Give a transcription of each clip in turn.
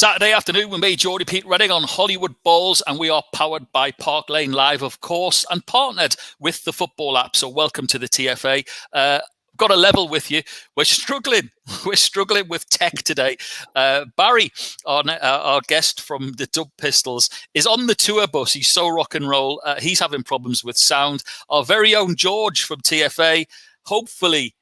Saturday afternoon with me, Geordie Pete Redding, on Hollywood Bowls, and we are powered by Park Lane Live, of course, and partnered with the football app. So welcome to the TFA. Got a level with you. We're struggling. We're struggling with tech today. Barry, our guest from the Dub Pistols, is on the tour bus. He's so rock and roll. He's having problems with sound. Our very own George from TFA, hopefully,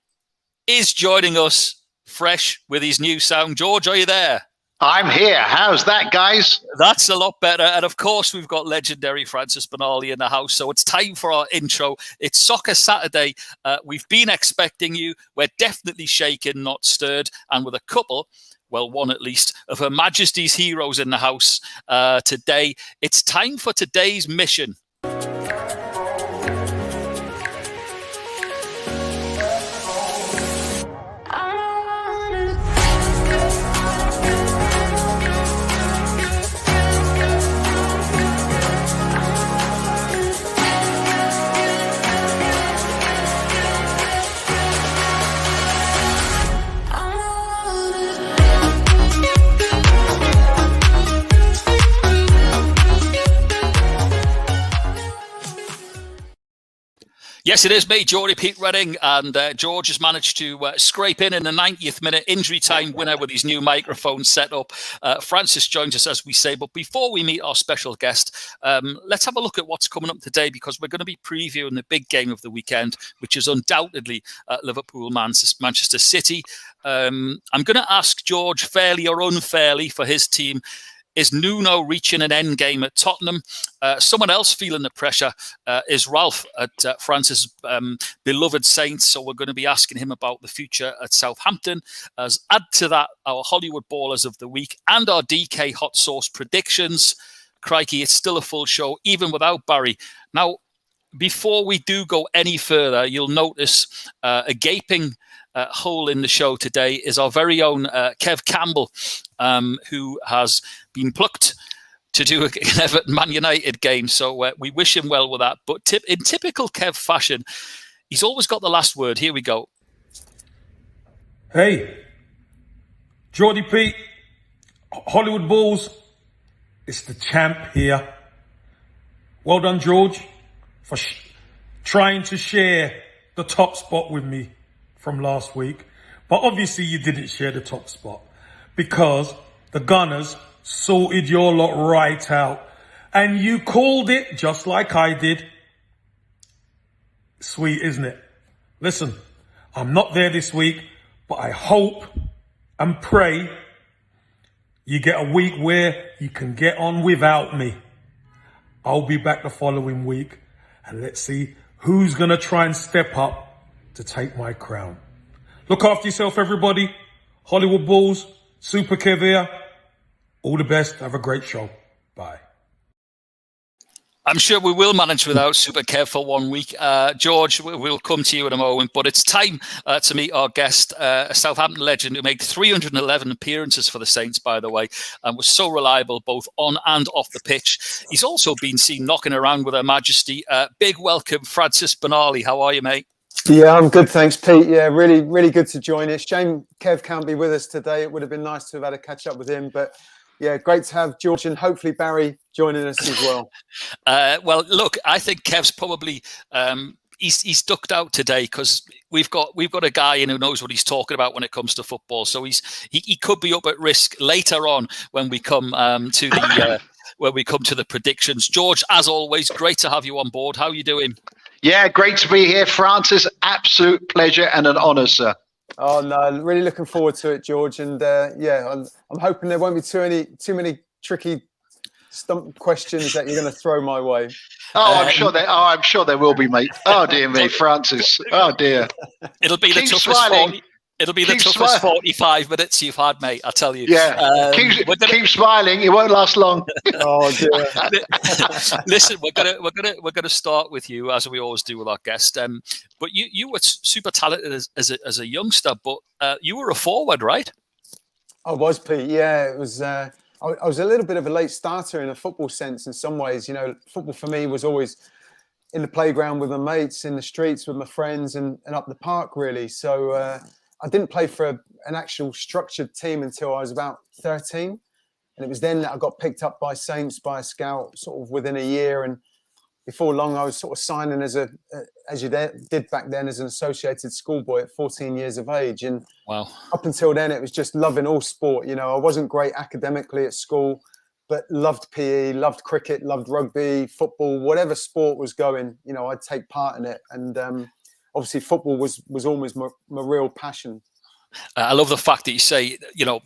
is joining us fresh with his new sound. George, are you there? I'm here. How's that, guys? That's a lot better. And of course, we've got legendary Francis Benali in the house. So it's time for our intro. It's Soccer Saturday. We've been expecting you. We're definitely shaken, not stirred. And with a couple, well, one at least, of Her Majesty's heroes in the house today. It's time for today's mission. Yes, it is me, Geordie Pete Redding, and George has managed to scrape in the 90th minute injury time winner with his new microphone set up. Francis joins us, as we say, but before we meet our special guest, let's have a look at what's coming up today, because we're going to be previewing the big game of the weekend, which is undoubtedly Liverpool-Manchester City. I'm going to ask George, fairly or unfairly, for his team. Is Nuno reaching an end game at Tottenham? Someone else feeling the pressure is Ralph at Francis' beloved Saints. So we're going to be asking him about the future at Southampton. As add to that, our Hollywood Ballers of the Week and our DK Hot Sauce predictions. Crikey, it's still a full show, even without Barry. Now, before we do go any further, you'll notice a gaping hole in the show today is our very own Kev Campbell, who has been plucked to do an Everton Man United game. So we wish him well with that. But in typical Kev fashion, he's always got the last word. Here we go. Hey, Geordie Pete, Hollywood Bulls, it's the champ here. Well done, George, for trying to share the top spot with me from last week. But obviously you didn't share the top spot because the Gunners sorted your lot right out. And you called it just like I did. Sweet, isn't it? Listen, I'm not there this week, but I hope and pray you get a week where you can get on without me. I'll be back the following week, and let's see who's going to try and step up to take my crown. Look after yourself, everybody. Hollywood Bulls, Super Kev here. All the best. Have a great show. Bye. I'm sure we will manage without Super Kev for 1 week. George, we'll come to you in a moment, but it's time to meet our guest, a Southampton legend who made 311 appearances for the Saints, by the way, and was so reliable both on and off the pitch. He's also been seen knocking around with Her Majesty. Big welcome, Francis Benali. How are you, mate? Yeah, I'm good, thanks, Pete. Yeah, really, really good to join us. Shame Kev can't be with us today. It would have been nice to have had a catch up with him, but yeah, great to have George and hopefully Barry joining us as well. Well, look, I think Kev's probably he's ducked out today because we've got a guy in who knows what he's talking about when it comes to football. So he could be up at risk later on when we come to the predictions. George, as always, great to have you on board. How are you doing? Yeah, great to be here, Francis. Absolute pleasure and an honour, sir. Oh no, really looking forward to it, George. And yeah, I'm hoping there won't be too many tricky stump questions that you're going to throw my way. I'm sure there will be, mate. Oh dear me, Francis. Oh dear. It'll be the toughest. It'll be the toughest 45 minutes you've had, mate. I tell you. Yeah. Keep smiling. It won't last long. Oh dear. Listen, we're gonna start with you as we always do with our guest. But you were super talented as a youngster, but you were a forward, right? I was, Pete. Yeah, it was. I was a little bit of a late starter in a football sense. In some ways, you know, football for me was always in the playground with my mates, in the streets with my friends, and up the park, really. So I didn't play for an actual structured team until I was about 13. And it was then that I got picked up by Saints by a scout sort of within a year. And before long, I was sort of signing as you did back then, as an associated schoolboy at 14 years of age. And wow, up until then, it was just loving all sport. You know, I wasn't great academically at school, but loved PE, loved cricket, loved rugby, football, whatever sport was going, you know, I'd take part in it. And obviously football was always my real passion. I love the fact that you say, you know,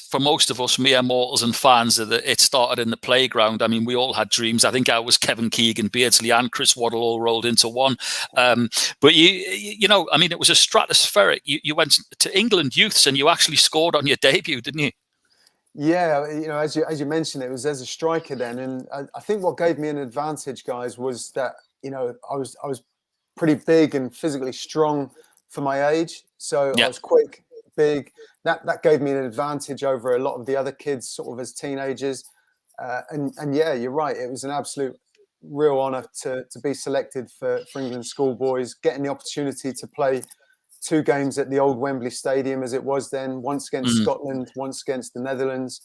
for most of us mere mortals and fans, that it started in the playground. I mean, we all had dreams. I think I was Kevin Keegan, Beardsley and Chris Waddle all rolled into one. But you know, I mean, it was a stratospheric. You went to England Youths and you actually scored on your debut, didn't you? Yeah, you know, as you mentioned, it was as a striker then. And I think what gave me an advantage, guys, was that, you know, I was pretty big and physically strong for my age. So I was quick, big. That gave me an advantage over a lot of the other kids sort of as teenagers. And yeah, you're right. It was an absolute real honour to be selected for England schoolboys, getting the opportunity to play 2 games at the old Wembley Stadium as it was then, once against Scotland, once against the Netherlands,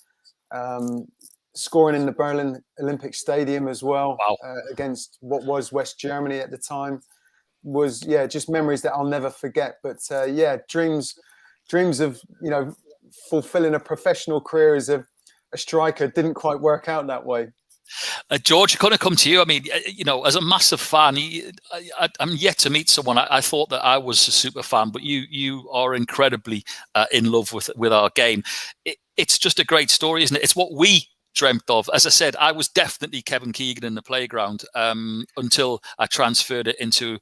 scoring in the Berlin Olympic Stadium as well, against what was West Germany at the time. Was just memories that I'll never forget. But dreams of, you know, fulfilling a professional career as a striker didn't quite work out that way. George, going to come to you. I mean, you know, as a massive fan, I'm yet to meet someone. I thought that I was a super fan, but you are incredibly in love with our game. It's just a great story, isn't it? It's what we dreamt of. As I said, I was definitely Kevin Keegan in the playground until I transferred it into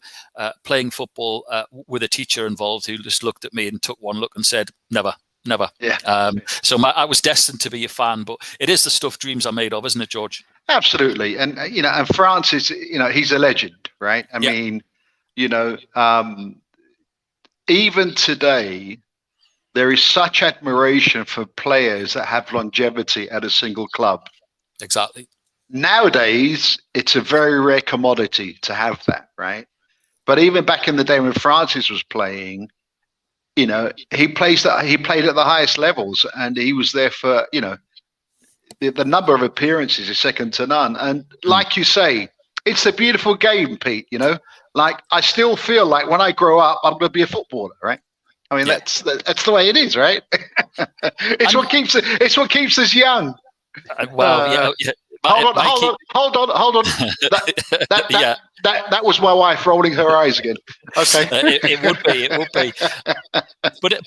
playing football with a teacher involved who just looked at me and took one look and said, never. Yeah. So I was destined to be a fan, but it is the stuff dreams are made of, isn't it, George? Absolutely. And, you know, and Francis, you know, he's a legend, right? I mean, you know, even today, there is such admiration for players that have longevity at a single club. Exactly. Nowadays, it's a very rare commodity to have that, right? But even back in the day when Francis was playing, you know, he played at the highest levels, and he was there for, you know, the number of appearances is second to none. And like you say, it's a beautiful game, Pete. You know, like I still feel like when I grow up, I'm going to be a footballer, right? I mean, that's the way it is, right? It's what keeps us young. Well, Hold on. That was my wife rolling her eyes again. Okay, it would be.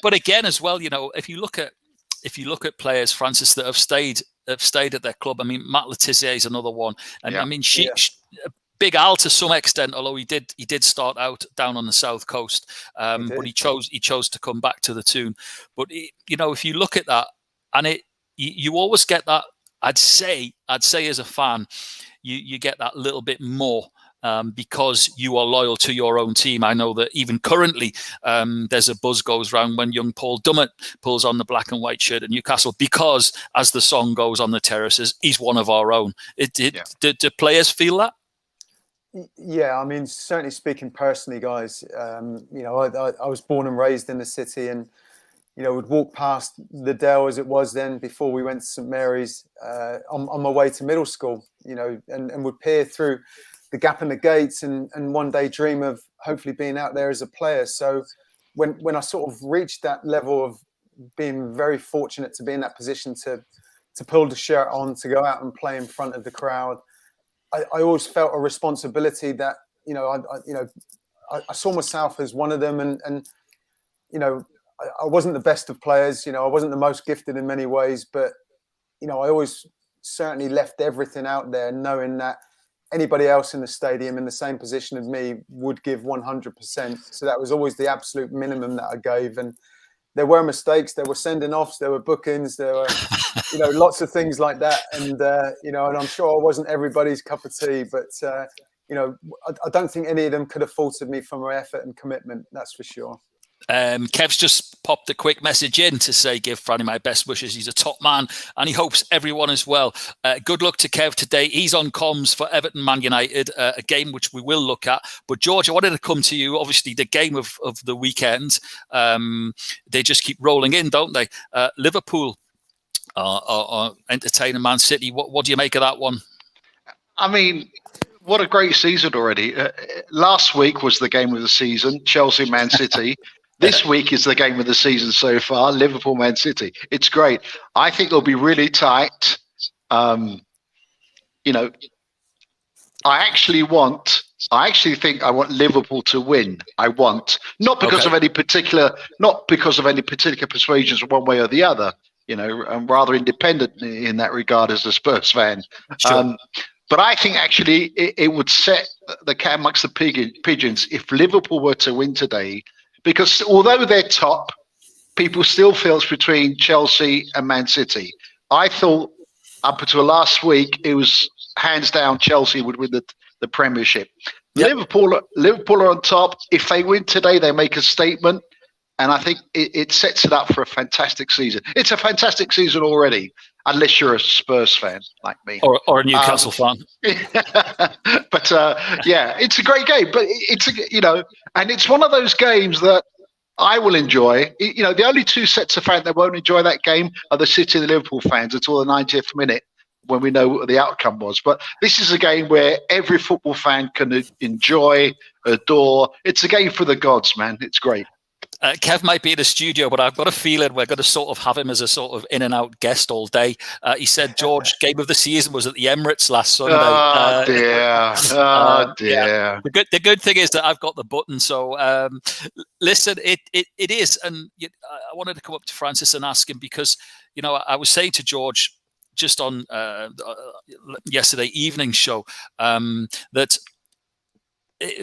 But again, as well, you know, if you look at players, Francis, that have stayed at their club. I mean, Matt Letizia is another one, and I mean, Big Al to some extent, although he did start out down on the south coast, but he chose to come back to the Toon. But you know, if you look at that, and you always get that. I'd say as a fan, you get that little bit more because you are loyal to your own team. I know that even currently there's a buzz goes round when young Paul Dummett pulls on the black and white shirt at Newcastle because, as the song goes on the terraces, he's one of our own. Do players feel that? Yeah, I mean, certainly speaking personally, guys, you know, I was born and raised in the city, and you know, would walk past the Dell as it was then before we went to St Mary's on my way to middle school, you know, and would peer through the gap in the gates and one day dream of hopefully being out there as a player. So when I sort of reached that level of being very fortunate to be in that position to pull the shirt on, to go out and play in front of the crowd, I always felt a responsibility that, you know, I saw myself as one of them, and you know, I wasn't the best of players, you know, I wasn't the most gifted in many ways, but, you know, I always certainly left everything out there knowing that anybody else in the stadium in the same position as me would give 100%. So that was always the absolute minimum that I gave. And there were mistakes, there were sending offs, there were bookings, there were, you know, lots of things like that. And, you know, and I'm sure I wasn't everybody's cup of tea, but, you know, I don't think any of them could have faulted me for my effort and commitment. That's for sure. Kev's just popped a quick message in to say, give Franny my best wishes. He's a top man and he hopes everyone is well. Good luck to Kev today. He's on comms for Everton Man United, a game which we will look at. But George, I wanted to come to you. Obviously, the game of the weekend, they just keep rolling in, don't they? Liverpool entertaining Man City. What do you make of that one? I mean, what a great season already. Last week was the game of the season, Chelsea, Man City. This week is the game of the season so far, Liverpool, Man City. It's great. I think it'll be really tight. You know, I actually think I want Liverpool to win. Not because of any particular persuasions one way or the other. You know, I'm rather independent in that regard as a Spurs fan. Sure. But I think actually it would set the cat amongst the pigeons if Liverpool were to win today, because although they're top, people still feel it's between Chelsea and Man City. I thought up until last week it was hands down Chelsea would win the Premiership. Yep. Liverpool are on top. If they win today, they make a statement. And I think it sets it up for a fantastic season. It's a fantastic season already, unless you're a Spurs fan like me. Or a Newcastle fan. But yeah, it's a great game. But and it's one of those games that I will enjoy. The only two sets of fans that won't enjoy that game are the City and the Liverpool fans until the 90th minute when we know what the outcome was. But this is a game where every football fan can enjoy, adore. It's a game for the gods, man. It's great. Kev might be in the studio, but I've got a feeling we're going to sort of have him as a sort of in and out guest all day. He said, George, game of the season was at the Emirates last Sunday. Oh, dear. Oh, dear. Yeah. The good thing is that I've got the button. So listen, it is. And I wanted to come up to Francis and ask him because, I was saying to George just on yesterday evening show that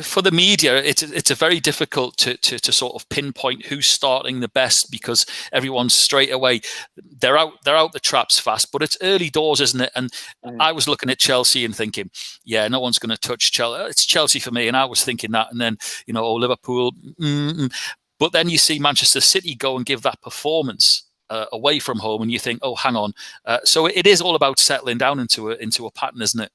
for the media, it's a very difficult to sort of pinpoint who's starting the best because everyone's straight away they're out the traps fast. But it's early doors, isn't it? And I was looking at Chelsea and thinking, yeah, no one's going to touch Chelsea. It's Chelsea for me, and I was thinking that. And then Liverpool. But then you see Manchester City go and give that performance away from home, and you think, oh, hang on. So it is all about settling down into a pattern, isn't it?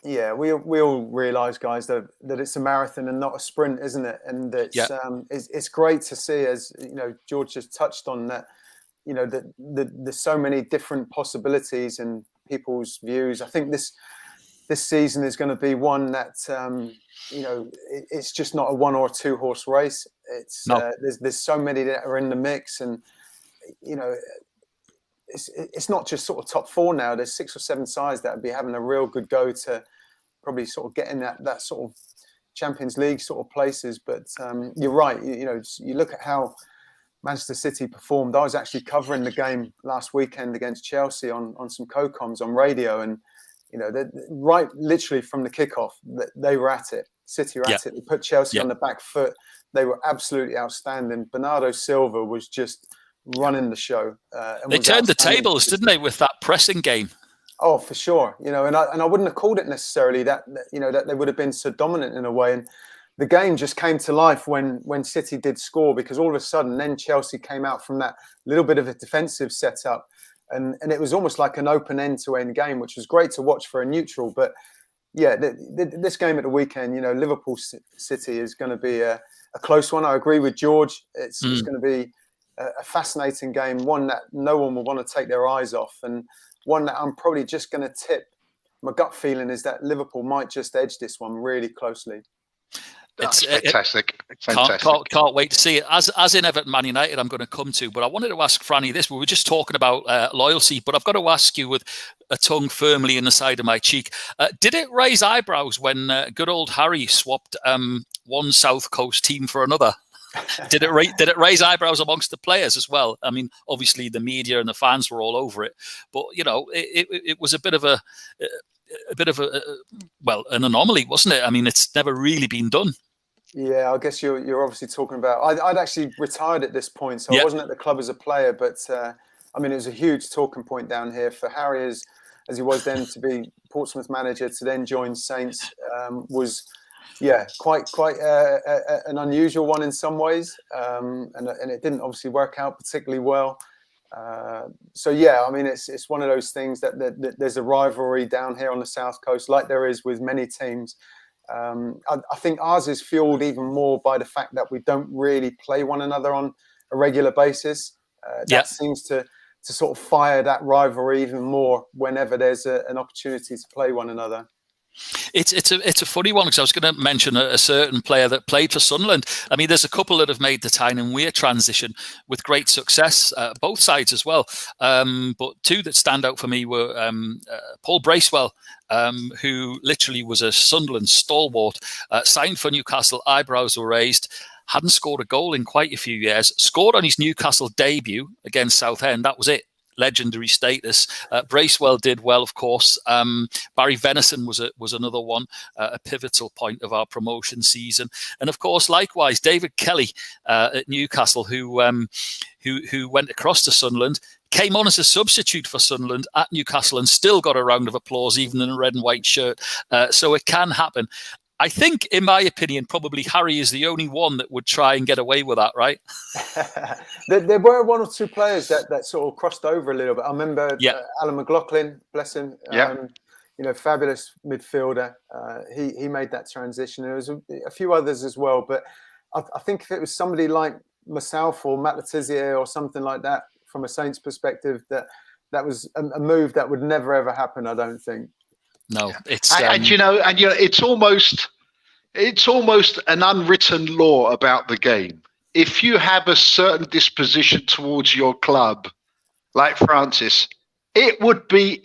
Yeah, we all realise, guys, that it's a marathon and not a sprint, isn't it? And it's great to see, as George just touched on that. That there's so many different possibilities and people's views. I think this season is going to be one that it's just not a 1 or 2 horse race. It's there's so many that are in the mix, and it's not just sort of top 4 now. There's 6 or 7 sides that would be having a real good go to probably sort of getting that sort of Champions League sort of places. But you're right. You look at how Manchester City performed. I was actually covering the game last weekend against Chelsea on some co-coms on radio, and right literally from the kickoff, they were at it. City were at it. They put Chelsea on the back foot. They were absolutely outstanding. Bernardo Silva was just running the show. They turned the tables, didn't they, with that pressing game? Oh, for sure. And I wouldn't have called it necessarily that they would have been so dominant in a way. And the game just came to life when City did score, because all of a sudden then Chelsea came out from that little bit of a defensive setup, and it was almost like an open end-to-end game, which was great to watch for a neutral. But yeah, this game at the weekend, Liverpool City is going to be a close one. I agree with George. It's going to be a fascinating game, one that no one will want to take their eyes off, and one that I'm probably just going to tip. My gut feeling is that Liverpool might just edge this one really closely. It's fantastic. Can't wait to see it. As in Everton Man United, I'm going to come to. But I wanted to ask Franny this. We were just talking about loyalty, but I've got to ask you with a tongue firmly in the side of my cheek. Did it raise eyebrows when good old Harry swapped one South Coast team for another? Did it raise eyebrows amongst the players as well? I mean, obviously the media and the fans were all over it, but it was a bit of an anomaly, wasn't it? I mean, it's never really been done. Yeah, I guess you're obviously talking about. I'd actually retired at this point, so I wasn't at the club as a player, but I mean, it was a huge talking point down here for Harry as he was then to be Portsmouth manager to then join Saints was. Yeah, quite an unusual one in some ways, and it didn't obviously work out particularly well. So yeah, I mean, it's one of those things that there's a rivalry down here on the South Coast, like there is with many teams. I think ours is fueled even more by the fact that we don't really play one another on a regular basis. That seems to sort of fire that rivalry even more whenever there's an opportunity to play one another. It's a funny one, because I was going to mention a certain player that played for Sunderland. I mean, there's a couple that have made the Tyne and Weir transition with great success, both sides as well. But two that stand out for me were Paul Bracewell, who literally was a Sunderland stalwart, signed for Newcastle, eyebrows were raised, hadn't scored a goal in quite a few years, scored on his Newcastle debut against Southend. That was it. Legendary status. Bracewell did well, of course. Barry Venison was another one, a pivotal point of our promotion season, and of course, likewise, David Kelly at Newcastle, who went across to Sunderland, came on as a substitute for Sunderland at Newcastle, and still got a round of applause, even in a red and white shirt. So it can happen. I think, in my opinion, probably Harry is the only one that would try and get away with that, right? There were one or two players that sort of crossed over a little bit. I remember Alan McLaughlin, bless him, fabulous midfielder. He made that transition. There was a few others as well, but I think if it was somebody like myself or Matt Letizia or something like that, from a Saints perspective, that was a move that would never ever happen, I don't think. No, it's it's almost an unwritten law about the game. If you have a certain disposition towards your club, like Francis, it would be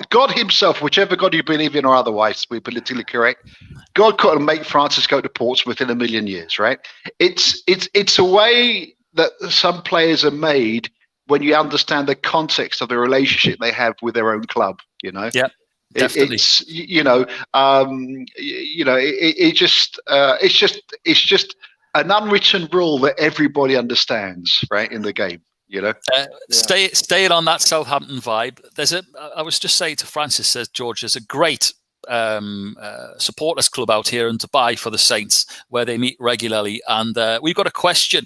God himself, whichever God you believe in or otherwise, we're politically correct. God couldn't make Francis go to Portsmouth in a million years, right? It's a way that some players are made when you understand the context of the relationship they have with their own club. Yeah. Definitely. It's just an unwritten rule that everybody understands, right, in the game. Staying on that Southampton vibe. I was just saying to Francis, says George, there's a great supporters club out here in Dubai for the Saints, where they meet regularly, and we've got a question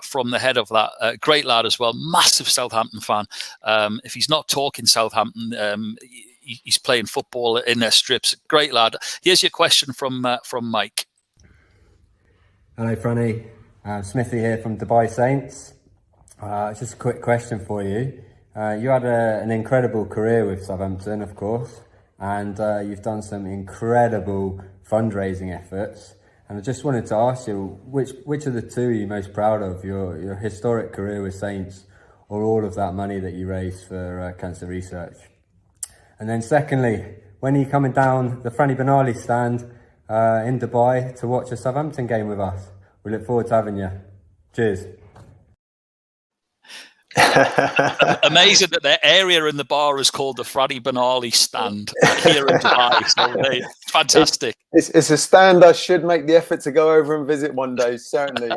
from the head of that, great lad as well, massive Southampton fan. If he's not talking Southampton, he's playing football in their strips. Great lad. Here's your question from Mike. Hello, Franny. Smithy here from Dubai Saints. Just a quick question for you. You had an incredible career with Southampton, of course, and you've done some incredible fundraising efforts. And I just wanted to ask you, which of the two are you most proud of? Your historic career with Saints, or all of that money that you raised for cancer research? And then secondly, when are you coming down the Franny Benali stand in Dubai to watch a Southampton game with us? We look forward to having you. Cheers. Amazing that their area in the bar is called the Franny Benali stand here in Dubai. So fantastic. It's a stand I should make the effort to go over and visit one day, certainly.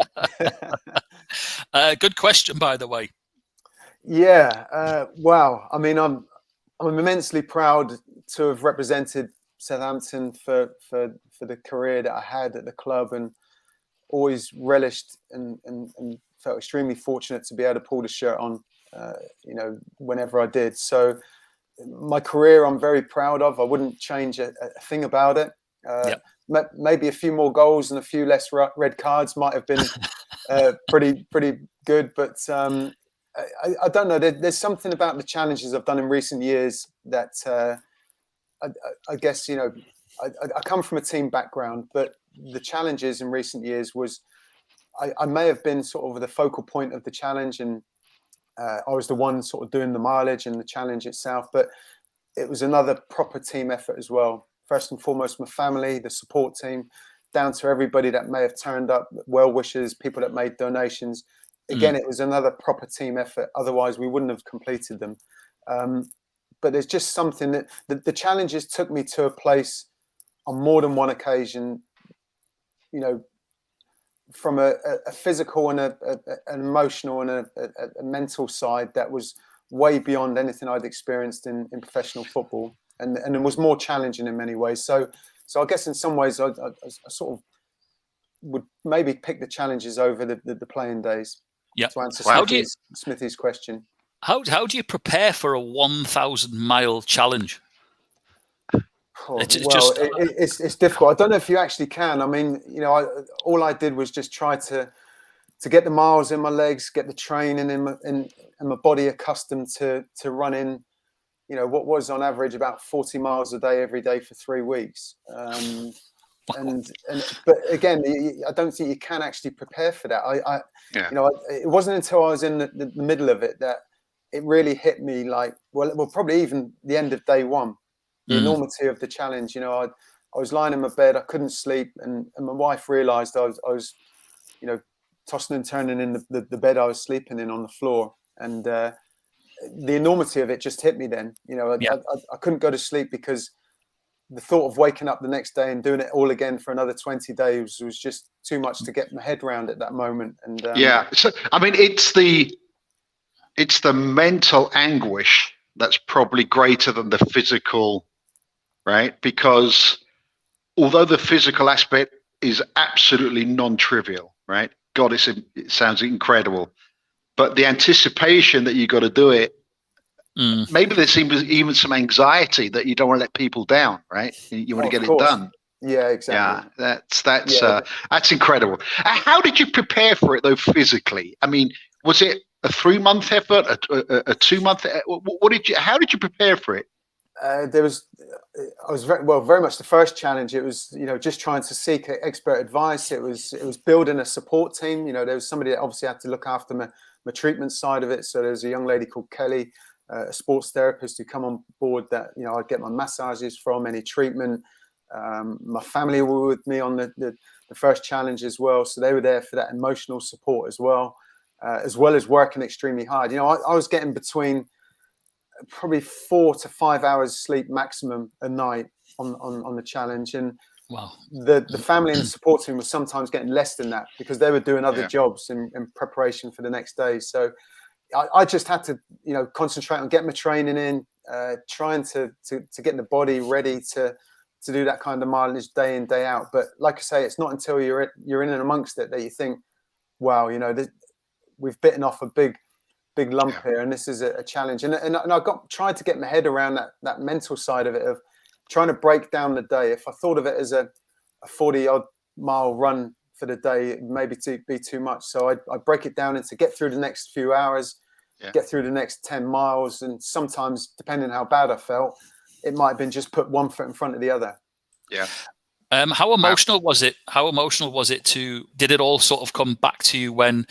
Good question, by the way. Yeah. Wow. I mean, I'm immensely proud to have represented Southampton for the career that I had at the club, and always relished and felt extremely fortunate to be able to pull the shirt on, whenever I did. So my career, I'm very proud of. I wouldn't change a thing about it. Maybe a few more goals and a few less red cards might have been pretty good, but I don't know. There's something about the challenges I've done in recent years that I guess, I come from a team background, but the challenges in recent years was I may have been sort of the focal point of the challenge, and I was the one sort of doing the mileage and the challenge itself, but it was another proper team effort as well. First and foremost, my family, the support team, down to everybody that may have turned up, well-wishers, people that made donations. Again, it was another proper team effort. Otherwise, we wouldn't have completed them. But there's just something that the challenges took me to a place on more than one occasion, from a physical and an emotional and a mental side that was way beyond anything I'd experienced in professional football, and it was more challenging in many ways. So I guess in some ways I sort of would maybe pick the challenges over the playing days. Yeah. To answer Smithy's question. How do you prepare for a 1,000-mile challenge? It's difficult. I don't know if you actually can. I mean, all I did was just try to to get the miles in my legs, get the training in my body accustomed to running, you know, what was on average about 40 miles a day every day for 3 weeks. But again, I don't think you can actually prepare for that. You know, it wasn't until I was in the middle of it that it really hit me, like, well, probably even the end of day one, the enormity of the challenge. You know, I was lying in my bed, I couldn't sleep, and my wife realised I was, you know, tossing and turning in the bed I was sleeping in on the floor, and the enormity of it just hit me then. You know, I couldn't go to sleep because the thought of waking up the next day and doing it all again for another 20 days was just too much to get my head around at that moment. And so I mean, it's the mental anguish that's probably greater than the physical, right? Because although the physical aspect is absolutely non-trivial, right? God, it sounds incredible, but the anticipation that you got to do it. Maybe there seems even some anxiety that you don't want to let people down, right? You want to get it done. Yeah, exactly. Yeah, that's incredible. How did you prepare for it though physically? I mean, was it a 3-month effort, a 2-month? How did you prepare for it? I was very much the first challenge. It was, you know, just trying to seek expert advice. It was building a support team. You know, there was somebody that obviously had to look after my treatment side of it. So there was a young lady called Kelly, a sports therapist who come on board that, you know, I'd get my massages from, any treatment. My family were with me on the first challenge as well. So they were there for that emotional support as well as working extremely hard. You know, I was getting between probably 4 to 5 hours sleep maximum a night on the challenge. And wow, the family and the support team was sometimes getting less than that because they were doing other jobs in preparation for the next day. So I just had to, you know, concentrate on getting my training in, trying to get the body ready to do that kind of mileage day in, day out. But like I say, it's not until you're in and amongst it that you think, wow, you know, we've bitten off a big lump here, and this is a challenge. And I tried to get my head around that mental side of it, of trying to break down the day. If I thought of it as a 40-odd mile run for the day, it maybe be too much. So I break it down into get through the next few hours, get through the next 10 miles. And sometimes, depending on how bad I felt, it might have been just put one foot in front of the other. Yeah. How emotional was it? How emotional was it did it all sort of come back to you when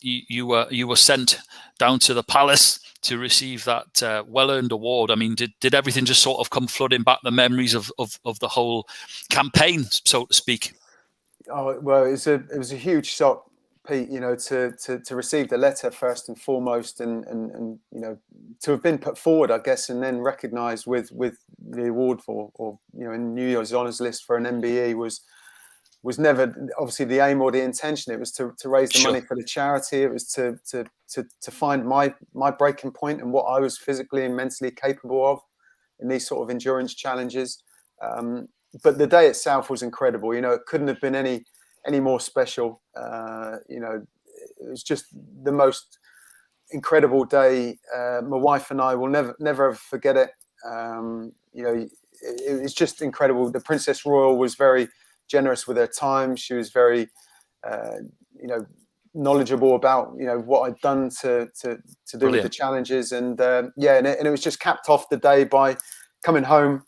you were sent down to the palace to receive that well-earned award? I mean, did everything just sort of come flooding back, the memories of the whole campaign, so to speak? Oh, well, it was a huge shock, Pete, you know, to receive the letter first and foremost, and you know, to have been put forward, I guess, and then recognised with the award or you know, in New Year's honours list for an MBE was never obviously the aim or the intention. It was to raise the money for the charity. It was to find my breaking point and what I was physically and mentally capable of in these sort of endurance challenges. But the day itself was incredible. You know, it couldn't have been any more special. You know, it was just the most incredible day. My wife and I will never ever forget it. You know, it was just incredible. The Princess Royal was very generous with her time. She was very, you know, knowledgeable about, you know, what I'd done to do with the challenges. And and it was just capped off the day by coming home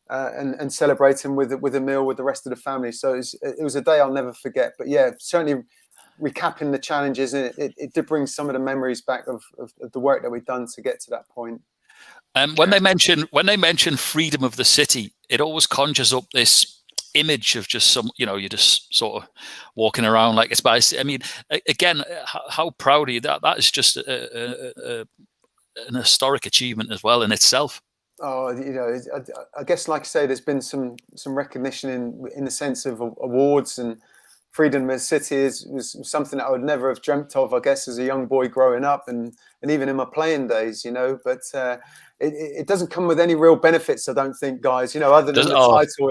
and celebrating with a meal with the rest of the family. So it was a day I'll never forget. But yeah, certainly recapping the challenges, and it did bring some of the memories back of the work that we've done to get to that point. When they mention freedom of the city, it always conjures up this image of just some, you know, you're just sort of walking around like it's by. I mean, again, how proud are you? That is just an historic achievement as well in itself. Oh, you know, I guess, like I say, there's been some recognition in the sense of awards, and freedom of the city was something that I would never have dreamt of, I guess, as a young boy growing up, and even in my playing days, you know. But it doesn't come with any real benefits, I don't think, guys. You know, other than the title.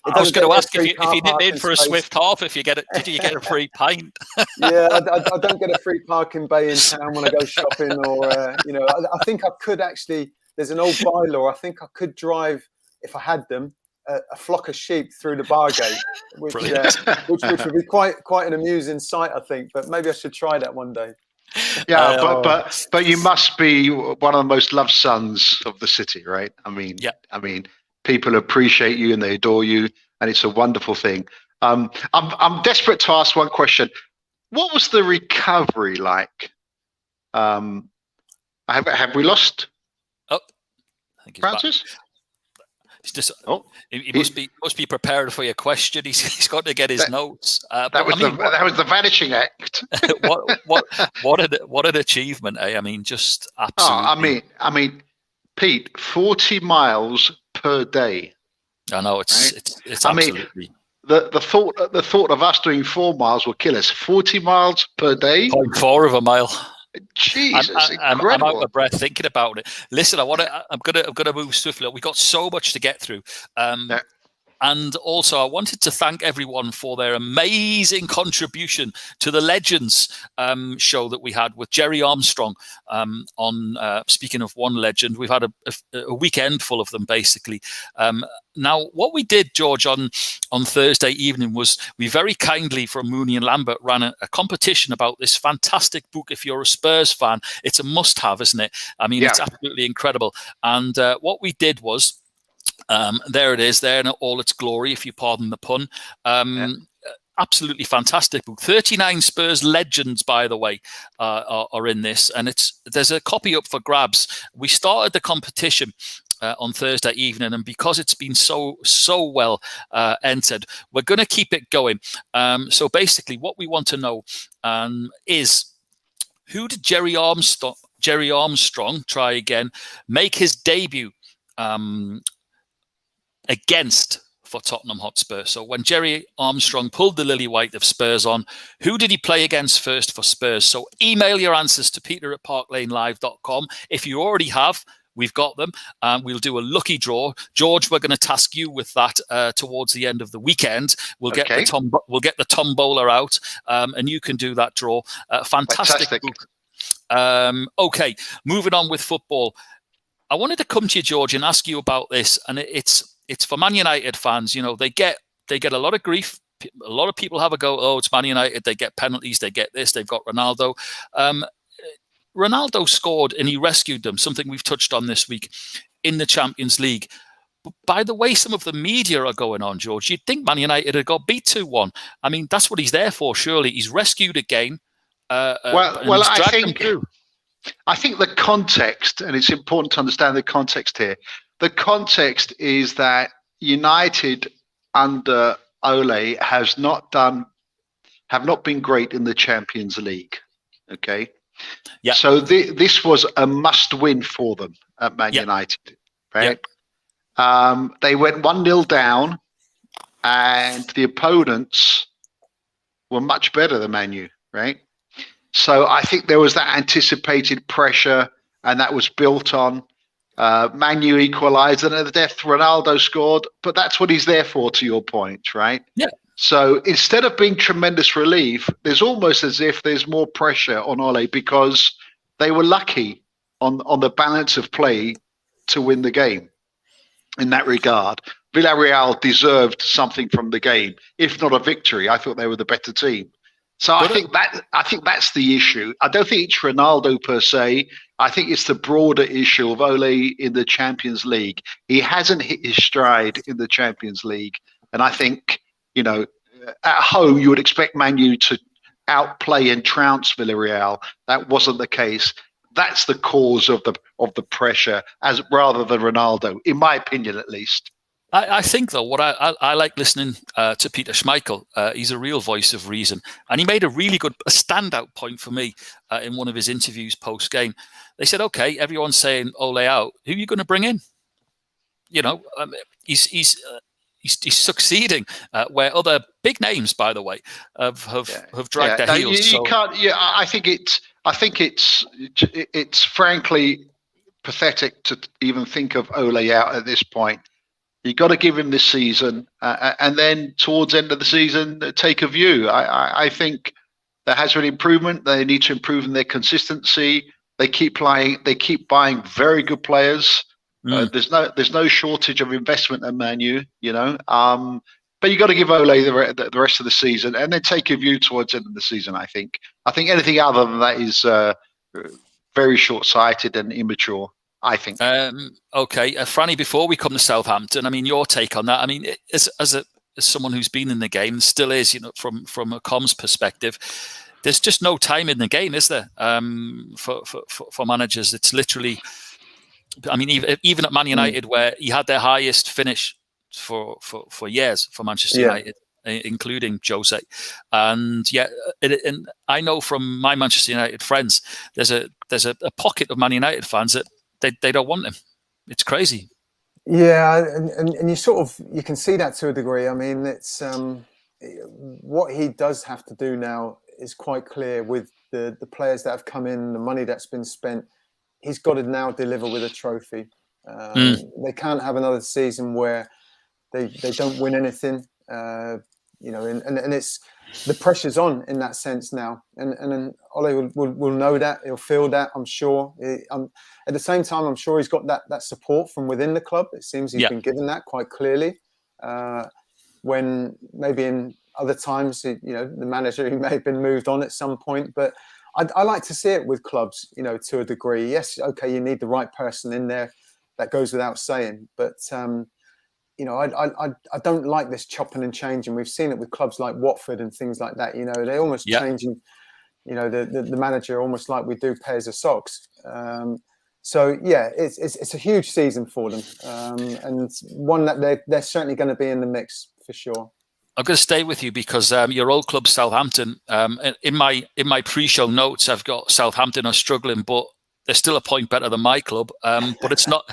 I was going to ask if you nipped in for a Swift half, did you get a free pint? Yeah, I don't get a free parking bay in town when I go shopping, or you know, I think I could actually. There's an old bylaw. I think I could drive, if I had them, a flock of sheep through the bar gate, which would be quite an amusing sight, I think. But maybe I should try that one day. Yeah, but you must be one of the most loved sons of the city, right? I mean, people appreciate you and they adore you, and it's a wonderful thing. I'm desperate to ask one question. What was the recovery like? Have we lost? Oh, I think he's Francis? Back. He's just. He must be prepared for your question. He's got to get his notes. That was the vanishing act. what an achievement, eh? I mean, just absolutely. I mean, Pete, 40 miles per day. I know it's absolutely. The thought of us doing 4 miles will kill us. 40 miles per day. 0.4 of a mile. Jesus, I'm out of breath thinking about it. Listen, I'm gonna move swiftly. We got so much to get through. And also, I wanted to thank everyone for their amazing contribution to the Legends show that we had with Jerry Armstrong on, speaking of one legend, we've had a weekend full of them, basically. Now, what we did, George, on Thursday evening was we very kindly, from Mooney and Lambert, ran a competition about this fantastic book. If you're a Spurs fan, it's a must-have, isn't it? I mean, It's absolutely incredible. And what we did was, there it is, there in all its glory, if you pardon the pun. Absolutely fantastic book. 39 Spurs legends, by the way, are in this, and there's a copy up for grabs. We started the competition on Thursday evening, and because it's been so well entered, we're going to keep it going. So basically, what we want to know is, who did Jerry Armstrong try again make his debut against for Tottenham Hotspur? So when Jerry Armstrong pulled the lily white of Spurs on, who did he play against first for Spurs? So email your answers to peter@parklanelive.com. If you already have, we've got them. We'll do a lucky draw. George, we're going to task you with that towards the end of the weekend. We'll get the tombola out, and you can do that draw. Fantastic book. Okay, moving on with football. I wanted to come to you, George, and ask you about this, and it's for Man United fans. You know, they get a lot of grief. A lot of people have a go, oh, it's Man United. They get penalties. They get this. They've got Ronaldo. Ronaldo scored and he rescued them, something we've touched on this week, in the Champions League. But by the way some of the media are going on, George, you'd think Man United had got beat 2-1. I mean, that's what he's there for, surely. He's rescued again. I think the context, and it's important to understand the context here. The context is that United under Ole have not been great in the Champions League. Okay. Yeah. So this was a must-win for them at Man United, right? They went 1-0 down, and the opponents were much better than Man U, right? So I think there was that anticipated pressure, and that was built on. Man U equalised, and at the death, Ronaldo scored. But that's what he's there for, to your point, right? Yeah. So instead of being tremendous relief, there's almost as if there's more pressure on Ole because they were lucky on the balance of play to win the game. In that regard, Villarreal deserved something from the game, if not a victory. I thought they were the better team. So I think that's the issue. I don't think it's Ronaldo per se. I think it's the broader issue of Ole in the Champions League. He hasn't hit his stride in the Champions League, and I think, you know, at home you would expect Man U to outplay and trounce Villarreal. That wasn't the case. That's the cause of the pressure, as rather than Ronaldo, in my opinion, at least. I think, though, what I like listening to Peter Schmeichel. He's a real voice of reason. And he made a really good standout point for me in one of his interviews post-game. They said, OK, everyone's saying Ole out. Who are you going to bring in? You know, he's succeeding where other big names, by the way, have dragged their heels. You can't. Yeah, I think it's frankly pathetic to even think of Ole out at this point. You've got to give him this season, and then towards the end of the season, take a view. I think there has been improvement. They need to improve in their consistency. They keep buying very good players. There's no shortage of investment at Man U, you know. But you got to give Ole the rest of the season, and then take a view towards the end of the season. I think anything other than that is very short-sighted and immature, I think. Okay, Franny, before we come to Southampton, I mean, your take on that. I mean, as someone who's been in the game, still is, you know, from a comms perspective, there's just no time in the game, is there? For managers, it's literally. I mean, even at Man United, where he had their highest finish for years for Manchester United, including Jose, and and I know from my Manchester United friends, there's a pocket of Man United fans that they don't want him. It's crazy. Yeah, and you can see that to a degree. I mean, it's what he does have to do now is quite clear with the players that have come in, the money that's been spent. He's got to now deliver with a trophy. They can't have another season where they don't win anything. You know, and it's the pressure's on in that sense now. And Ole will know that. He'll feel that, I'm sure. At the same time, I'm sure he's got that support from within the club. It seems he's been given that quite clearly. When maybe in other times, you know, the manager, he may have been moved on at some point, but I like to see it with clubs, you know, to a degree. Yes, okay, you need the right person in there. That goes without saying. But, you know, I don't like this chopping and changing. We've seen it with clubs like Watford and things like that. You know, they almost changing, you know, the manager almost like we do pairs of socks. So, yeah, it's a huge season for them. And one that they're certainly going to be in the mix for sure. I'm going to stay with you because your old club, Southampton. In my pre-show notes, I've got Southampton are struggling, but they're still a point better than my club. But it's not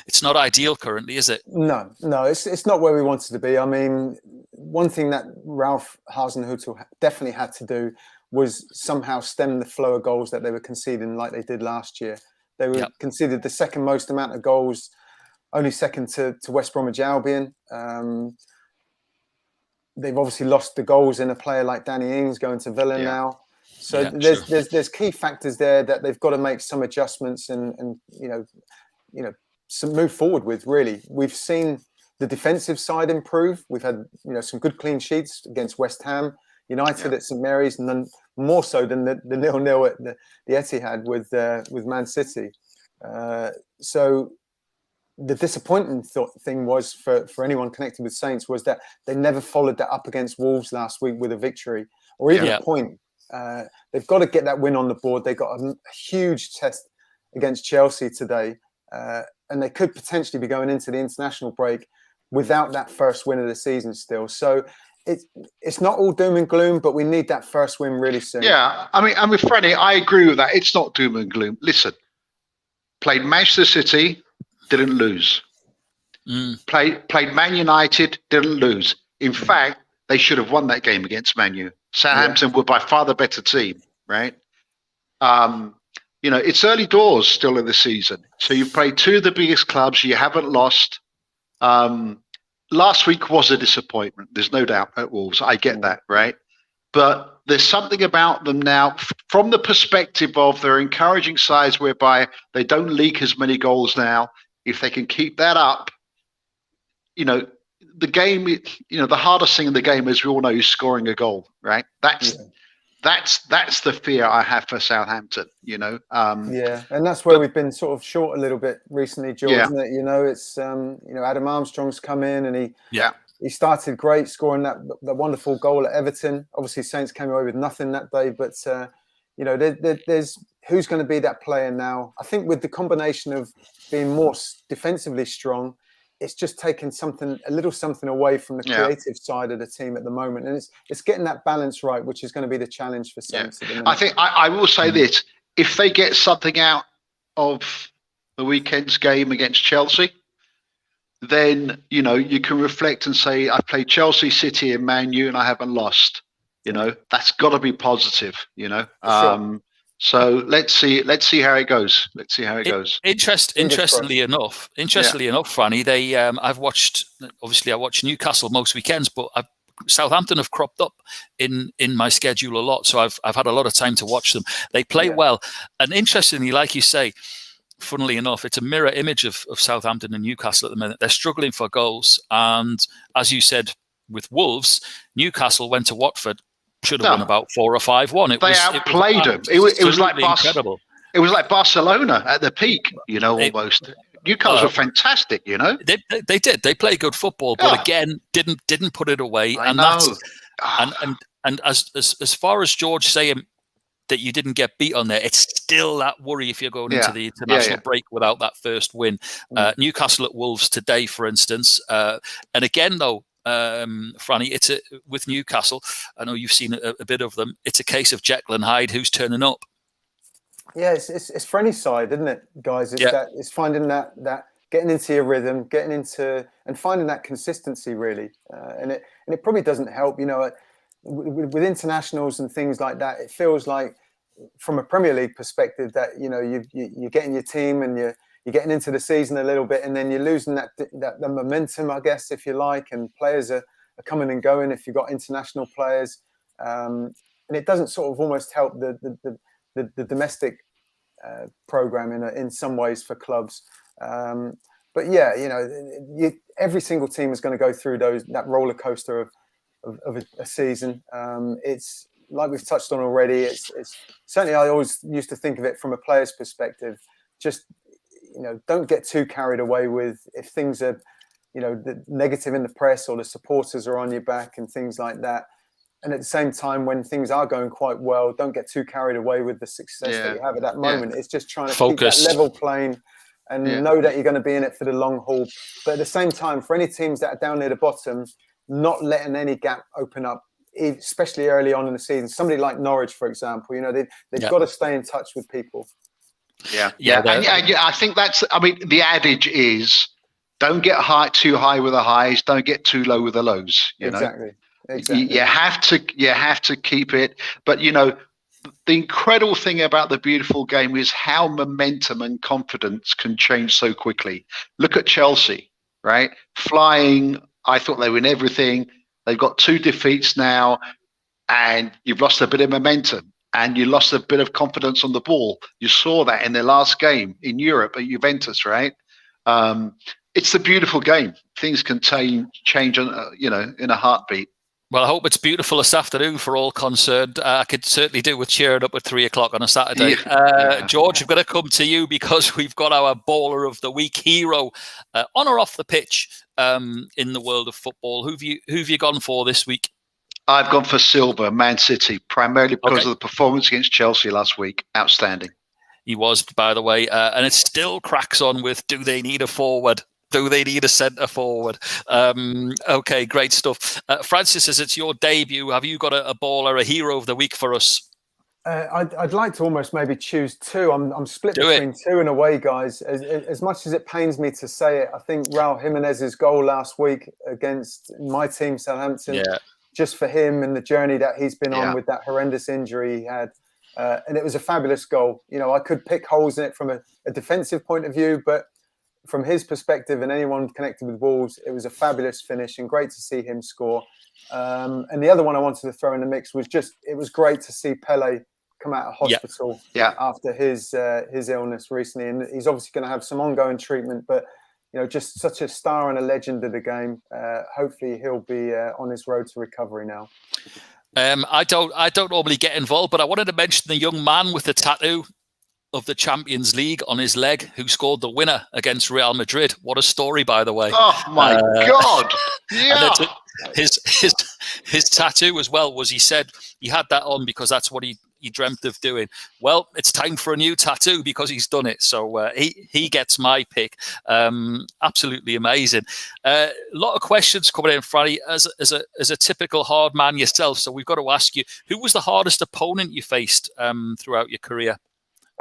it's not ideal currently, is it? No, it's not where we wanted to be. I mean, one thing that Ralph Hasenhüttl definitely had to do was somehow stem the flow of goals that they were conceding, like they did last year. They were conceded the second most amount of goals, only second to West Bromwich Albion. They've obviously lost the goals in a player like Danny Ings going to Villa now. So there's key factors there that they've got to make some adjustments and you know some move forward with. Really, we've seen the defensive side improve. We've had, you know, some good clean sheets against West Ham United at St Mary's, and then more so than the 0-0 at the Etihad with Man City. So the disappointing thing was for anyone connected with Saints was that they never followed that up against Wolves last week with a victory or even a point. They've got to get that win on the board. They got a huge test against Chelsea today, and they could potentially be going into the international break without that first win of the season still. So it's not all doom and gloom, but we need that first win really soon. Yeah, I mean, Freddie, I agree with that. It's not doom and gloom. Listen, played Manchester City, didn't lose. Played Man United, didn't lose. In fact, they should have won that game against Man U. Southampton were by far the better team, right? You know, it's early doors still in the season. So you've played two of the biggest clubs. You haven't lost. Last week was a disappointment. There's no doubt at Wolves. I get that, right? But there's something about them now from the perspective of their encouraging sides whereby they don't leak as many goals now. If they can keep that up, you know, the game, you know, the hardest thing in the game, as we all know, is scoring a goal, right? That's the fear I have for Southampton, you know. And that's where we've been sort of short a little bit recently, George, isn't it? You know, it's you know, Adam Armstrong's come in and he started great, scoring that wonderful goal at Everton. Obviously, Saints came away with nothing that day, but you know, there's who's going to be that player now. I think with the combination of being more defensively strong, it's just taking a little something away from the creative side of the team at the moment, and it's getting that balance right, which is going to be the challenge for Saints. I think I will say this: if they get something out of the weekend's game against Chelsea, then you know you can reflect and say, "I played Chelsea, City, and Man U, and I haven't lost." You know, that's got to be positive. You know. So let's see how it goes. Interestingly enough, Franny, I watch Newcastle most weekends, but Southampton have cropped up in my schedule a lot, so I've had a lot of time to watch them. They play well, and interestingly, like you say, funnily enough, it's a mirror image of Southampton and Newcastle at the minute. They're struggling for goals. And as you said, with Wolves, Newcastle went to Watford, should have won about 4 or 5-1. They outplayed them. It was like incredible. It was like Barcelona at the peak, almost. Newcastle were fantastic, They did. They play good football, but again, didn't put it away. I know. And as far as George saying that you didn't get beat on there, it's still that worry if you're going into the international break without that first win. Newcastle at Wolves today, for instance. And again, though, Franny, with Newcastle, I know you've seen a bit of them. It's a case of Jekyll and Hyde, who's turning up. Yeah, it's for any side, isn't it, guys? It's finding that getting into your rhythm, getting into and finding that consistency really. And it probably doesn't help, with internationals and things like that. It feels like from a Premier League perspective that you're getting your team and you're getting into the season a little bit, and then you're losing that momentum, I guess, if you like, and players are coming and going if you've got international players, and it doesn't sort of almost help the domestic program in some ways for clubs. But yeah, every single team is going to go through that roller coaster of a season. It's like we've touched on already. It's certainly, I always used to think of it from a player's perspective. Just don't get too carried away with if things are the negative in the press or the supporters are on your back and things like that. And at the same time, when things are going quite well, don't get too carried away with the success that you have at that moment. It's just trying to focus, keep that level plane and know that you're going to be in it for the long haul. But at the same time, for any teams that are down near the bottom, not letting any gap open up, especially early on in the season. Somebody like Norwich, for example, they've got to stay in touch with people. Yeah. I think the adage is don't get too high with the highs, don't get too low with the lows. Exactly. You have to keep it. But the incredible thing about the beautiful game is how momentum and confidence can change so quickly. Look at Chelsea, right? Flying. I thought they win everything. They've got 2 defeats now, and you've lost a bit of momentum and you lost a bit of confidence on the ball. You saw that in their last game in Europe at Juventus, right? It's a beautiful game. Things can change, in a heartbeat. Well, I hope it's beautiful this afternoon for all concerned. I could certainly do with cheering up at 3:00 on a Saturday. George, I'm going to come to you because we've got our baller of the week hero on or off the pitch in the world of football. Who've you gone for this week? I've gone for Silva, Man City, primarily because of the performance against Chelsea last week. Outstanding. He was, by the way, and it still cracks on with, do they need a forward? Do they need a centre forward? Okay, great stuff. Francis, as it's your debut, have you got a baller, a hero of the week for us? I'd like to almost maybe choose 2. I'm split between 2 in a way, guys. As much as it pains me to say it, I think Raul Jimenez's goal last week against my team, Southampton, just for him and the journey that he's been on with that horrendous injury he had. And it was a fabulous goal. I could pick holes in it from a defensive point of view, but from his perspective and anyone connected with Wolves, it was a fabulous finish and great to see him score. And the other one I wanted to throw in the mix was it was great to see Pele come out of hospital after his illness recently. And he's obviously going to have some ongoing treatment, but just such a star and a legend of the game. Hopefully he'll be on his road to recovery now. I don't normally get involved, but I wanted to mention the young man with the tattoo of the Champions League on his leg who scored the winner against Real Madrid. What a story, by the way. Oh my God. Yeah. His tattoo as well was, he said he had that on because that's what he dreamt of doing. Well, it's time for a new tattoo because he's done it. So he gets my pick. Absolutely amazing. A lot of questions coming in, Franny, as a typical hard man yourself. So we've got to ask you, who was the hardest opponent you faced throughout your career?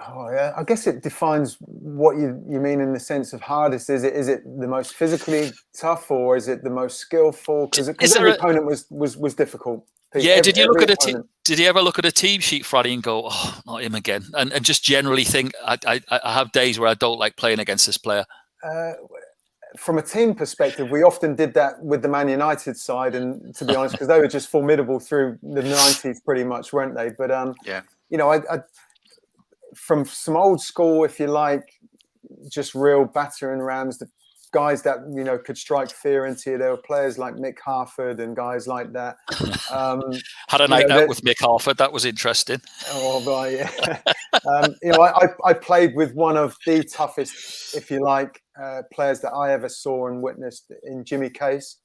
Oh yeah, I guess it defines what you mean in the sense of hardest. Is it the most physically tough, or is it the most skillful? Because every opponent was difficult. Did you ever look at a team sheet, Friday, and go, "Oh, not him again," and just generally think, I have days where I don't like playing against this player? From a team perspective, we often did that with the Man United side, and to be honest, because they were just formidable through the 90s, pretty much, weren't they? But I from some old school, if you like, just real battering rams, the guys that, you know, could strike fear into you. There were players like Mick Harford and guys like that. Had a night out with Mick Harford. That was interesting. Oh, right, yeah. You know, I played with one of the toughest, if you like, players that I ever saw and witnessed in Jimmy Case.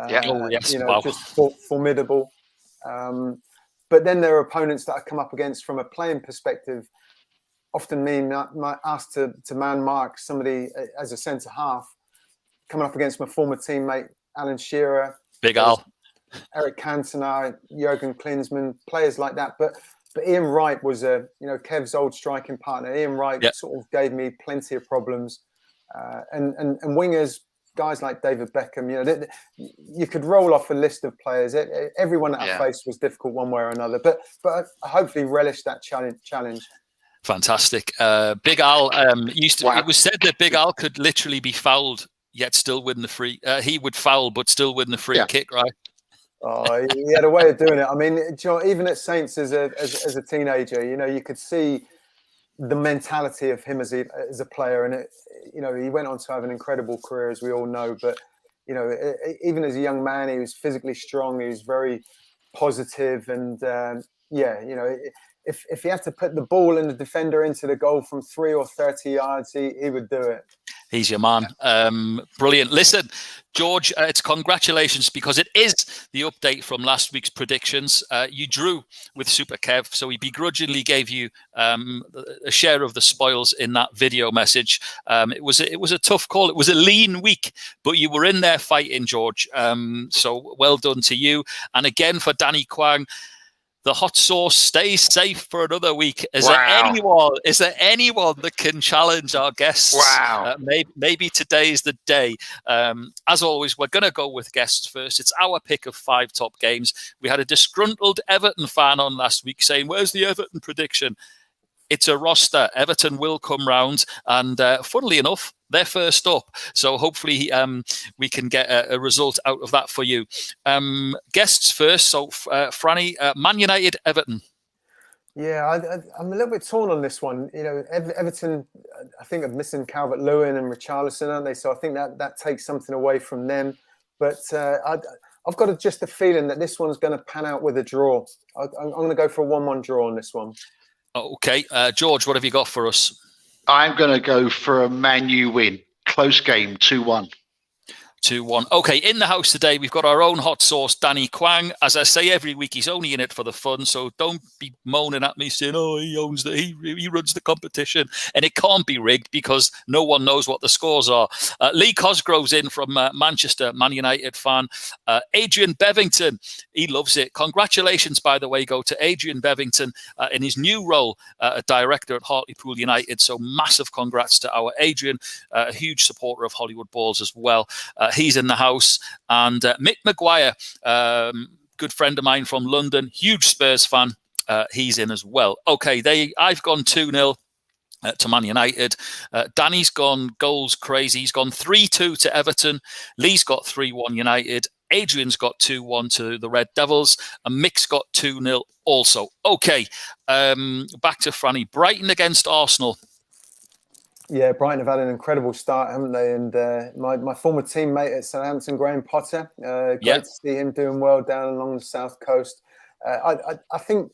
Yes, you know, wow. just formidable. But then there are opponents that I come up against from a playing perspective, often mean asked to man mark somebody as a centre half, coming up against my former teammate Alan Shearer, Big Al, Eric Cantona, Jurgen Klinsmann, players like that. But Ian Wright was Kev's old striking partner. Ian Wright sort of gave me plenty of problems, and wingers, guys like David Beckham. You know, you could roll off a list of players. Everyone that I faced was difficult one way or another. But I hopefully relish that challenge. Fantastic. Big Al used to. Wow. It was said that Big Al could literally be fouled yet still win the free. He would foul but still win the free kick, right? Oh, he had a way of doing it. I mean, you know, even at Saints as a teenager, you know, you could see the mentality of him as a player, and you know, he went on to have an incredible career, as we all know. But you know, even as a young man, he was physically strong. He was very positive, and you know, if he had to put the ball and the defender into the goal from 3 or 30 yards, he would do it. He's your man. Brilliant. Listen, George, it's congratulations, because it is the update from last week's predictions. You drew with Super Kev, so he begrudgingly gave you a share of the spoils in that video message. It was a tough call. It was a lean week, but you were in there fighting, George. So well done to you. And again, for Danny Kwang, the hot sauce stays safe for another week. Is there anyone that can challenge our guests? Wow. Maybe today's the day. As always, we're going to go with guests first. It's our pick of 5 top games. We had a disgruntled Everton fan on last week saying, "Where's the Everton prediction?" It's a roster. Everton will come round, and funnily enough, they're first up. So hopefully we can get a result out of that for you. Guests first. So Franny, Man United, Everton. Yeah, I'm a little bit torn on this one. You know, Everton, I think, are missing Calvert-Lewin and Richarlison, aren't they? So I think that takes something away from them. But I've got just a feeling that this one's going to pan out with a draw. I'm going to go for a 1-1 draw on this one. Okay. George, what have you got for us? I'm going to go for a Man U win. Close game, 2-1. 2-1. Okay, in the house today, we've got our own hot sauce, Danny Kwang. As I say every week, he's only in it for the fun, so don't be moaning at me saying, "Oh, he owns he runs the competition," and it can't be rigged because no one knows what the scores are. Lee Cosgrove's in from Manchester, Man United fan. Adrian Bevington, he loves it. Congratulations, by the way, go to Adrian Bevington in his new role as director at Hartlepool United. So massive congrats to our Adrian, a huge supporter of Hollywood Balls as well. He's in the house. And Mick Maguire, good friend of mine from London, huge Spurs fan. He's in as well. Okay, I've gone 2-0 to Man United. Danny's gone goals crazy. He's gone 3-2 to Everton. Lee's got 3-1 United. Adrian's got 2-1 to the Red Devils. And Mick's got 2-0 also. Okay, back to Franny. Brighton against Arsenal. Yeah, Brighton have had an incredible start, haven't they? And my former teammate at Southampton, Graham Potter, great to see him doing well down along the south coast. I think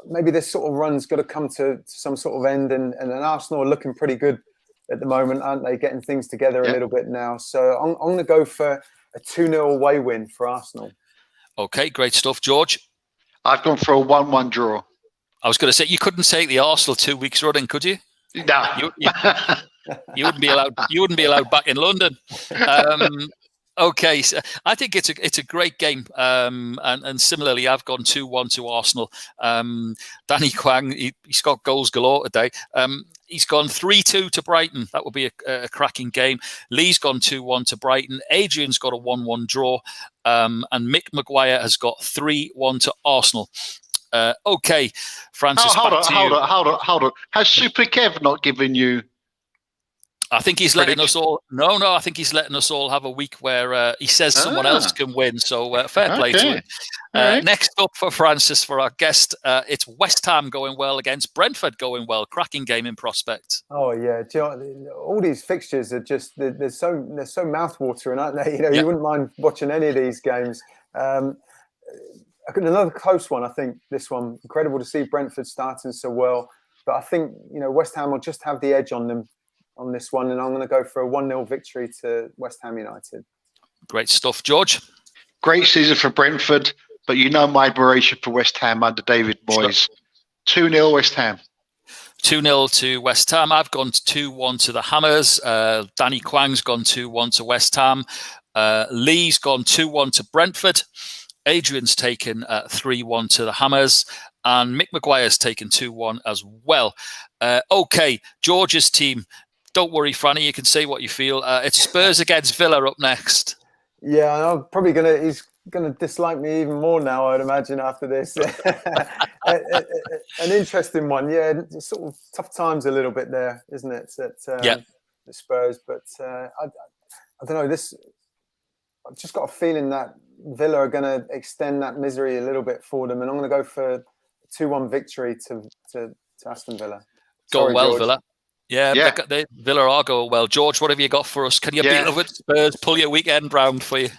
maybe this sort of run's got to come to some sort of end, and Arsenal are looking pretty good at the moment, aren't they? Getting things together a little bit now. So I'm going to go for a 2-0 away win for Arsenal. Okay, great stuff. George? I've gone for a 1-1 draw. I was going to say, you couldn't take the Arsenal 2 weeks running, could you? No, you wouldn't be allowed. You wouldn't be allowed back in London. Okay, so I think it's a great game. And similarly, I've gone 2-1 to Arsenal. Danny Kwang, he's got goals galore today. He's gone 3-2 to Brighton. That would be a cracking game. Lee's gone 2-1 to Brighton. Adrian's got a 1-1 draw. And Mick Maguire has got 3-1 to Arsenal. Okay, Francis. Hold on. Has Super Kev not given you? I think he's letting us all. No, I think he's letting us all have a week where he says someone else can win. So fair play to him. Right. Next up for Francis, for our guest, it's West Ham going well against Brentford going well. Cracking game in prospect. Oh yeah, all these fixtures are just they're so mouthwatering, aren't they? You wouldn't mind watching any of these games. Another close one, I think. This one, incredible to see Brentford starting so well, but I think West Ham will just have the edge on them on this one, and I'm going to go for a 1-0 victory to West Ham United. Great stuff, George. Great season for Brentford, but my admiration for West Ham under David Moyes. 2-0 West Ham. 2-0 to West Ham. I've gone 2-1 to the Hammers. Danny Kwang's gone 2-1 to West Ham. Lee's gone 2-1 to Brentford. Adrian's taken 3-1 to the Hammers. And Mick Maguire's taken 2-1 as well. Okay, George's team. Don't worry, Franny, you can say what you feel. It's Spurs against Villa up next. Yeah, I'm probably he's going to dislike me even more now, I'd imagine, after this. An interesting one. Yeah, it's sort of tough times a little bit there, isn't it? At the Spurs. But I don't know, I've just got a feeling that Villa are going to extend that misery a little bit for them. And I'm going to go for a 2-1 victory to Aston Villa. Go well, George. Villa. Yeah. Villa are going well. George, what have you got for us? Can you beat up with Spurs, pull your weekend round for you?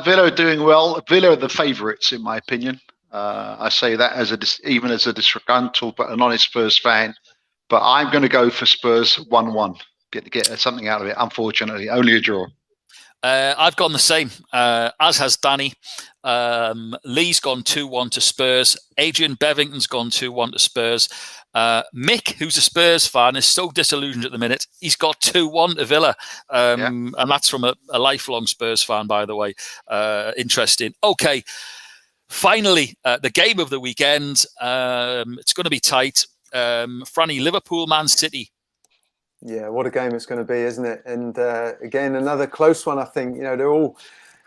Villa are doing well. Villa are the favourites, in my opinion. I say that even as a disgruntled but an honest Spurs fan. But I'm going to go for Spurs 1-1. Get something out of it. Unfortunately, only a draw. I've gone the same, as has Danny. Lee's gone 2-1 to Spurs. Adrian Bevington's gone 2-1 to Spurs. Mick, who's a Spurs fan, is so disillusioned at the minute. He's got 2-1 to Villa. And that's from a lifelong Spurs fan, by the way. Interesting. Okay. Finally, the game of the weekend. It's going to be tight. Franny, Liverpool, Man City. Yeah, what a game it's going to be, isn't it? And again, another close one, I think. They're all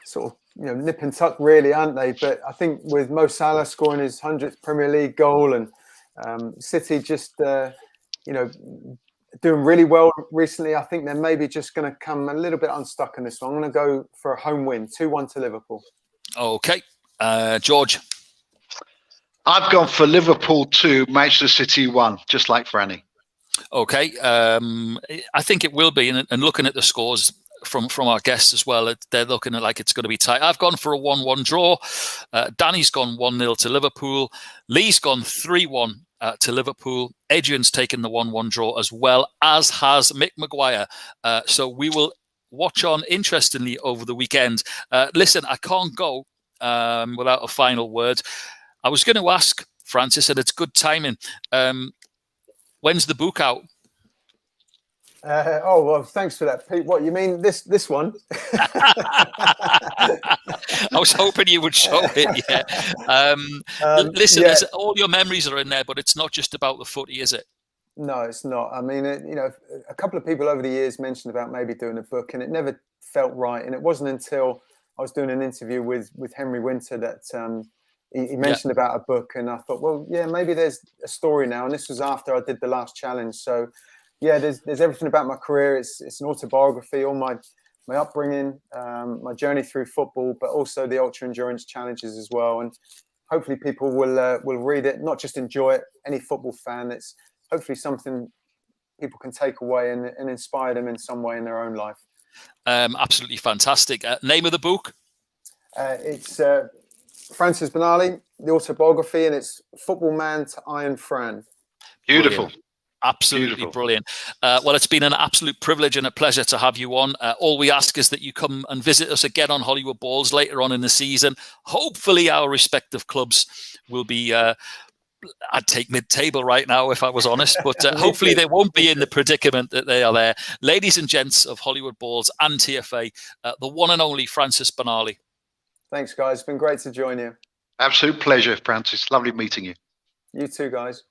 sort of, nip and tuck, really, aren't they? But I think with Mo Salah scoring his 100th Premier League goal and City just, doing really well recently, I think they're maybe just going to come a little bit unstuck in this one. I'm going to go for a home win, 2-1 to Liverpool. Okay. George? I've gone for Liverpool 2, Manchester City 1, just like Franny. Okay. I think it will be. And looking at the scores from our guests as well, they're looking at like it's going to be tight. I've gone for a 1-1 draw. Danny's gone 1-0 to Liverpool. Lee's gone 3-1 to Liverpool. Adrian's taken the 1-1 draw as well, as has Mick Maguire. So we will watch on interestingly over the weekend. Listen, I can't go without a final word. I was going to ask Francis, and it's good timing. When's the book out? Well, thanks for that, Pete. What, you mean this one? I was hoping you would show it, yeah. Listen, all your memories are in there, but it's not just about the footy, is it? No, it's not. I mean, a couple of people over the years mentioned about maybe doing a book, and it never felt right. And it wasn't until I was doing an interview with Henry Winter that he mentioned about a book, and I thought, well, yeah, maybe there's a story now. And this was after I did the last challenge. So, yeah, there's everything about my career. It's an autobiography, all my upbringing, my journey through football, but also the ultra endurance challenges as well. And hopefully people will read it, not just enjoy it. Any football fan, it's hopefully something people can take away and inspire them in some way in their own life. Absolutely fantastic. Name of the book? It's Francis Benali, the autobiography, and it's Football Man to Iron Fran. Beautiful. Brilliant. Absolutely brilliant. Well, it's been an absolute privilege and a pleasure to have you on. All we ask is that you come and visit us again on Hollywood Balls later on in the season. Hopefully our respective clubs will be, I'd take mid-table right now if I was honest, but hopefully they won't be in the predicament that they are there. Ladies and gents of Hollywood Balls and TFA, the one and only Francis Benali. Thanks, guys. It's been great to join you. Absolute pleasure, Francis. Lovely meeting you. You too, guys.